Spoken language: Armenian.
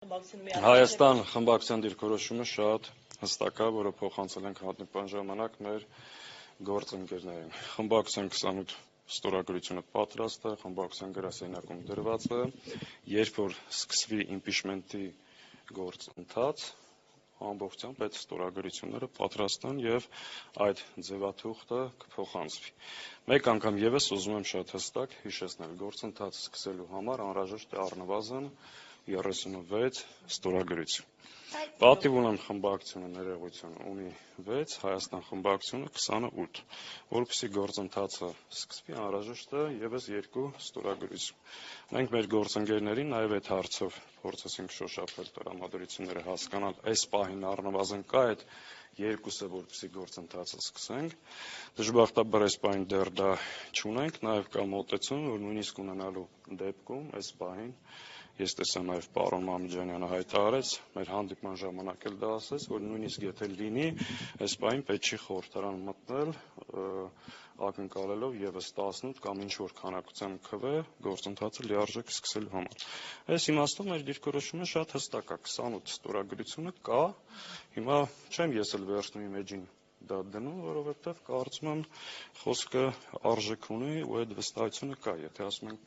Հայաստան խմբակցության դիրքորոշումը շատ հստակ է, որը փոխանցել ենք հանդիպման ժամանակ մեր գործընկերներին։ Խմբակցության 28 ստորագրությունը պատրաստ է, խմբակցության գրասենյակում դրված է, երբ որ սկսվի իմպիչմենտի գործընթաց, ամբողջությամբ այդ ստորագրությունները պատրաստ են եւ այդ ձևաթուղթը կփոխանցվի։ Մեկ անգամ եւս ուզում եմ շատ հստակ հիշեցնել, գործընթացը սկսելու համար անհրաժեշտ է առնվազն 36 ստորագրություն։ Պատիվ ունեմ խմբակցությունը ներողություն ունի 6, Հայաստան խմբակցությունը 28, որպեսզի գործընթացը սկսվի անհրաժեշտ է եւս 2 ստորագրություն։ Մենք մեր գործընկերներին նաեւ այդ հարցով փորձեցինք շոշափել տրամադրությունները հասկանալ, այս պահին առնվազն կա այդ երկուսը, որպեսզի գործընթացը սկսենք։ Դժբախտաբար այս պահին դեռ դա չունենք, նաեւ կա մոտեցում, որ նույնիսկ ունենալու դեպքում այս պահին ես տեսա նաև պարոն Մամիջանյանը հայտարարեց, մեր հանդիպման ժամանակ էլ դա ասեց, որ նույնիսկ եթե լինի, այս պահին պետք չի խորհրդարան մտնել, ակնկալելով եւս 18 կամ ինչ որ քանակության քվե գործընթացը լիարժեք սկսելու համար։ Այս իմաստով մեր դիրքորոշումը շատ հստակ է, 28 ստորագրությունը կա, հիմա չեմ ես էլ վերջնի մեջին դա դնում, որովհետև կարծում եմ խոսքը արժեք ունի ու այդ վստահությունը կա, եթե ասում ենք